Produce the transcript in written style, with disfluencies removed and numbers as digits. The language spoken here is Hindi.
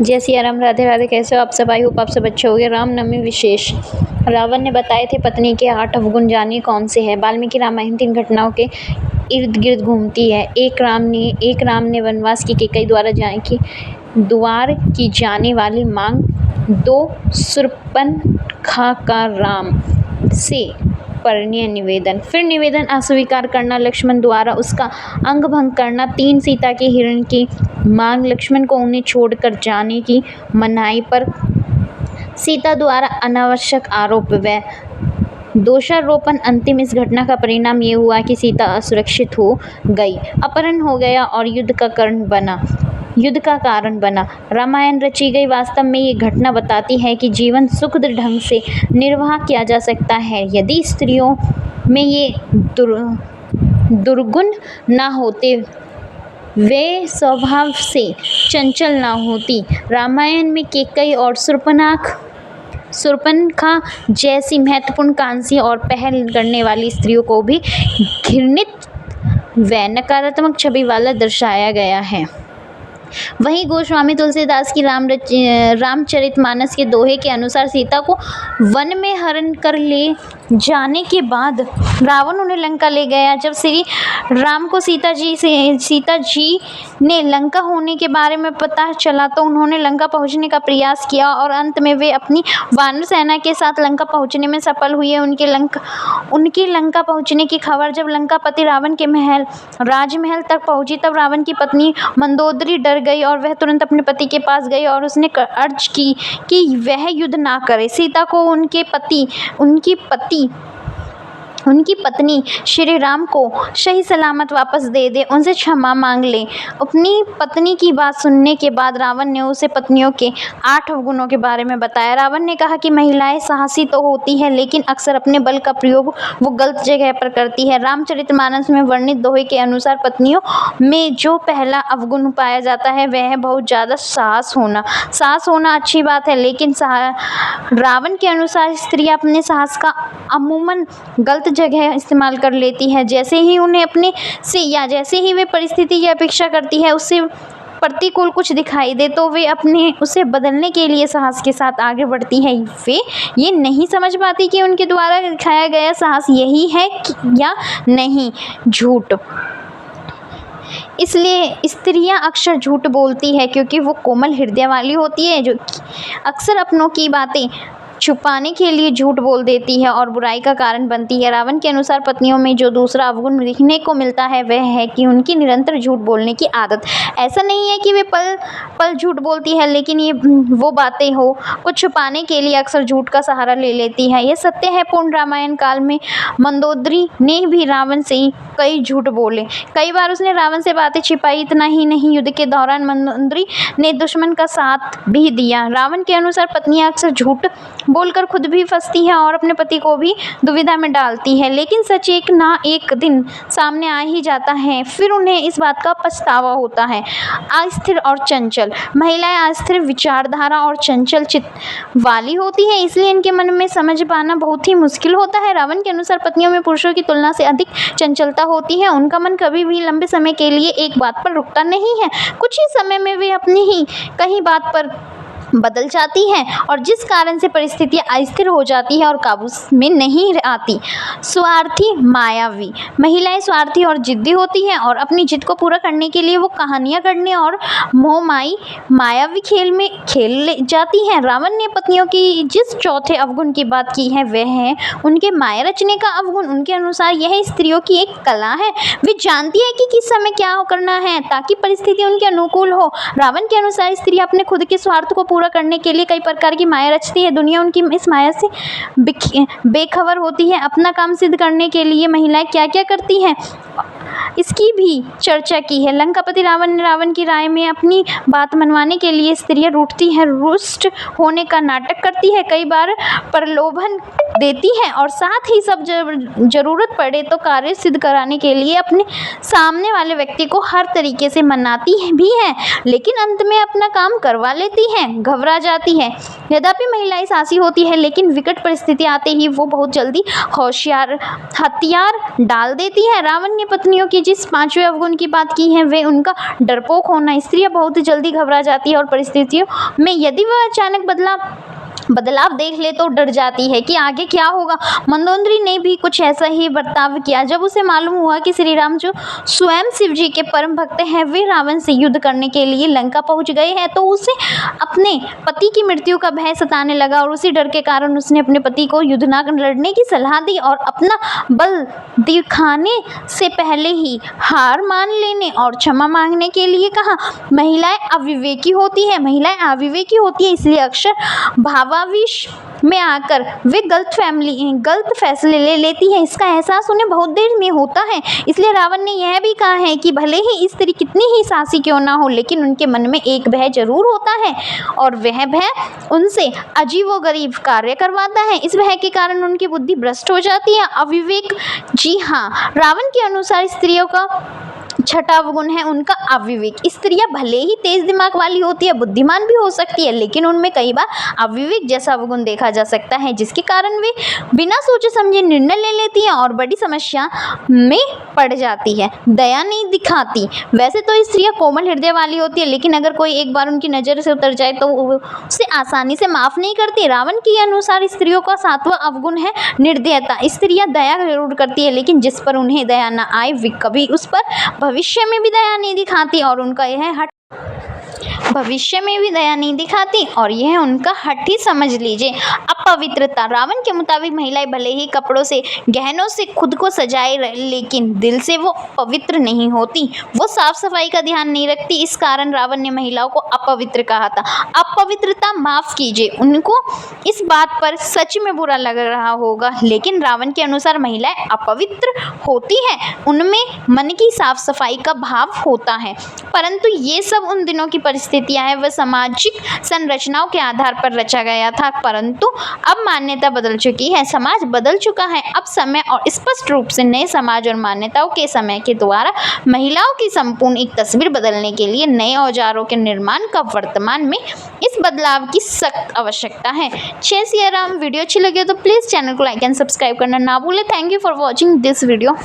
जय सिया राम, राधे राधे। कैसे हो आप सब? आई होप आप सब अच्छे हो गए। रामनवमी विशेष। रावण ने बताए थे पत्नी के 8 अवगुण, जानिए कौन से हैं। वाल्मीकि रामायण 3 घटनाओं के इर्द गिर्द घूमती है। एक राम ने वनवास की कैकेयी द्वार की जाने वाली मांग। 2 शूर्पणखा का राम से परिणय निवेदन, फिर निवेदन अस्वीकार करना, लक्ष्मण द्वारा उसका अंग भंग करना। 3 सीता के हरण की मांग, लक्ष्मण को उन्हें छोड़कर जाने की मनाही पर सीता द्वारा अनावश्यक आरोप व दोषारोपण। अंतिम इस घटना का परिणाम ये हुआ कि सीता असुरक्षित हो गई, अपहरण हो गया और युद्ध का कारण बना। रामायण रची गई। वास्तव में ये घटना बताती है कि जीवन सुखद ढंग से निर्वाह किया जा सकता है यदि स्त्रियों में ये दुर्गुण ना होते, वे स्वभाव से चंचल ना होती। रामायण में कैकेयी और शूर्पणखा जैसी महत्वपूर्ण कांसी और पहल करने वाली स्त्रियों को भी घृणित व नकारात्मक छवि वाला दर्शाया गया है। वहीं गोस्वामी तुलसीदास की रामचरितमानस के दोहे के अनुसार सीता को वन में हरण कर ले जाने के बाद रावण उन्हें लंका ले गया। जब श्री राम को सीता जी ने लंका होने के बारे में पता चला तो उन्होंने लंका पहुंचने का प्रयास किया और अंत में वे अपनी वानर सेना के साथ लंका पहुंचने में सफल हुए। उनकी लंका पहुंचने की खबर जब लंकापति रावण के राजमहल तक पहुंची तब रावण की पत्नी मंदोदरी डर गई और वह तुरंत अपने पति के पास गई और उसने अर्ज की कि वह युद्ध ना करे, सीता को उनकी पत्नी श्री राम को सही सलामत वापस दे दे, उनसे क्षमा मांग ले। अपनी पत्नी की बात सुनने के बाद रावण ने उसे पत्नियों के 8 अवगुणों के बारे में बताया। रावण ने कहा कि महिलाएं साहसी तो होती है लेकिन अक्सर अपने बल का प्रयोग वो गलत जगह पर करती है। रामचरितमानस में वर्णित दोहे के अनुसार पत्नियों में जो पहला अवगुण पाया जाता है वह है बहुत ज्यादा साहस होना अच्छी बात है, लेकिन रावण के अनुसार स्त्रियां अपने साहस का अमूमन गलत जगह इस्तेमाल कर लेती है। जैसे ही उन्हें अपने से या जैसे ही वे परिस्थिति की अपेक्षा करती है उससे प्रतिकूल कुछ दिखाई दे तो वे उसे बदलने के लिए साहस के साथ आगे बढ़ती है। वे ये नहीं समझ पाती कि उनके द्वारा दिखाया गया साहस यही है या नहीं। झूठ, इसलिए स्त्रियां अक्सर झूठ बोलती है क्योंकि वो कोमल हृदय वाली होती है जो अक्सर अपनों की बातें छुपाने के लिए झूठ बोल देती है और बुराई का कारण बनती है। रावण के अनुसार पत्नियों में जो दूसरा अवगुण दिखने को मिलता है वह है कि उनकी निरंतर झूठ बोलने की आदत। ऐसा नहीं है कि वे पल पल झूठ बोलती है, लेकिन ये वो बातें हो कुछ छुपाने के लिए अक्सर झूठ का सहारा ले लेती है। यह सत्य है। पूर्ण रामायण काल में मंदोदरी ने भी रावण से कई झूठ बोले, कई बार उसने रावण से बातें छिपाई। इतना ही नहीं, युद्ध के दौरान मंदोदरी ने दुश्मन का साथ भी दिया। रावण के अनुसार पत्नियां अक्सर झूठ बोलकर खुद भी फंसती है और अपने पति को भी दुविधा में डालती है, लेकिन सच एक ना एक दिन सामने आ ही जाता है, फिर उन्हें इस बात का पछतावा होता है। अस्थिर और चंचल, महिलाएं अस्थिर विचारधारा और चंचल चित्त वाली होती है, इसलिए इनके मन में समझ पाना बहुत ही मुश्किल होता है। रावण के अनुसार पत्नियों में पुरुषों की तुलना से अधिक चंचलता होती है। उनका मन कभी भी लंबे समय के लिए एक बात पर रुकता नहीं है, कुछ ही समय में वे अपनी ही कहीं बात पर बदल जाती है और जिस कारण से परिस्थितियां अस्थिर हो जाती है और काबू में नहीं आती। स्वार्थी, मायावी, महिलाएं स्वार्थी और जिद्दी होती हैं और अपनी जिद को पूरा करने के लिए वो कहानियां गढ़ने और मोहमाई मायावी खेल में खेल जाती हैं। रावण ने पत्नियों की जिस चौथे अवगुण की बात की है वह है उनके माया रचने का अवगुण। उनके अनुसार यह स्त्रियों की एक कला है, वे जानती है कि किस समय क्या करना है ताकि परिस्थिति उनके अनुकूल हो। रावण के अनुसार स्त्री अपने खुद के स्वार्थ को पूरा करने के लिए कई प्रकार की माया रचती है। दुनिया उनकी इस माया से बेखबर होती है। अपना काम सिद्ध करने के लिए महिलाएं क्या क्या करती हैं इसकी भी चर्चा की है। लंकापति रावण ने रावण की राय में अपनी बात मनवाने के लिए स्त्रियां रूठती हैं, रुष्ट होने का नाटक करती है, कई बार प्रलोभन देती है और साथ ही सब जरूरत पड़े तो कार्य सिद्ध कराने के लिए अपने सामने वाले व्यक्ति को हर तरीके से मनाती भी है, लेकिन अंत में अपना काम करवा लेती है, घबरा जाती है। यद्यपि महिलाएं साहसी होती है, लेकिन विकट परिस्थिति आते ही वो बहुत जल्दी होशियार हथियार डाल देती है। रावण ने पत्नियों की जिस 5वें अवगुण की बात की है वे उनका डरपोक होना। स्त्रियां बहुत जल्दी घबरा जाती है और परिस्थितियों में यदि वह अचानक बदलाव देख ले तो डर जाती है कि आगे क्या होगा। मंदोदरी ने भी कुछ ऐसा ही बर्ताव किया। जब उसे मालूम हुआ कि श्री राम जो स्वयं शिव जी के परम भक्त हैं वे रावण से युद्ध करने के लिए लंका पहुंच गए हैं तो उसे अपने पति की मृत्यु का भय सताने लगा और उसी डर के कारण उसने अपने पति को युद्ध न लड़ने की सलाह दी और अपना बल दिखाने से पहले ही हार मान लेने और क्षमा मांगने के लिए कहा। महिलाएं अविवेकी होती है इसलिए अक्सर भावावेश में आकर वे गलत फैसले ले लेती है। इसका एहसास उन्हें बहुत देर में होता है। इसलिए रावण ने यह भी कहा है कि भले ही स्त्री कितनी ही साहसी क्यों ना हो, लेकिन उनके मन में एक भय जरूर होता है और वह भय उनसे अजीबोगरीब कार्य करवाता है। इस भय के कारण उनकी बुद्धि भ्रष्ट हो जाती है। अविवेक, जी हाँ, रावण के अनुसार स्त्रियों का 6वां अवगुण है उनका अविवेक। स्त्रियां भले ही तेज दिमाग वाली होती है, बुद्धिमान भी हो सकती है, लेकिन उनमें कई बार अविवेक जैसा अवगुण देखा जा सकता है जिसके कारण वे बिना सोचे समझे निर्णय ले लेती हैं और बड़ी समस्या में पड़ जाती है। दया नहीं दिखाती। वैसे तो स्त्रियां कोमल हृदय वाली होती है, लेकिन अगर कोई एक बार उनकी नज़र से उतर जाए तो उसे आसानी से माफ नहीं करती। रावण के अनुसार स्त्रियों का 7वां अवगुण है निर्दयता। स्त्रियां दया जरूर करती है, लेकिन जिस पर उन्हें दया न आए वे कभी उस पर भविष्य में भी दया नहीं दिखाती और उनका यह उनका हट ही समझ लीजिए। अपवित्रता। रावण के मुताबिक महिलाएं भले ही कपड़ों से गहनों से खुद को सजाए लेकिन दिल से वो पवित्र नहीं होती। वो साफ सफाई का ध्यान नहीं रखती। इस कारण रावण ने महिलाओं को अपवित्र कहा था। अपवित्रता, माफ कीजिए, उनको इस बात पर सच में बुरा लग रहा होगा, लेकिन रावण के अनुसार महिलाएं अपवित्र होती हैं। उनमें मन की साफ सफाई का भाव होता है, परंतु ये सब उन दिनों की परिस्थितियां हैं। वह सामाजिक संरचनाओं के आधार पर रचा गया था, परंतु अब मान्यता बदल चुकी है, समाज बदल चुका है। अब समय और स्पष्ट रूप से नए समाज और मान्यताओं के समय के द्वारा महिलाओं की संपूर्ण एक तस्वीर बदलने के लिए नए औजारों के निर्माण का वर्तमान में इस बदलाव की सख्त आवश्यकता है। जय सिया राम। वीडियो अच्छी लगी तो प्लीज़ चैनल को लाइक एंड सब्सक्राइब करना ना भूलें। Thank you for watching this video.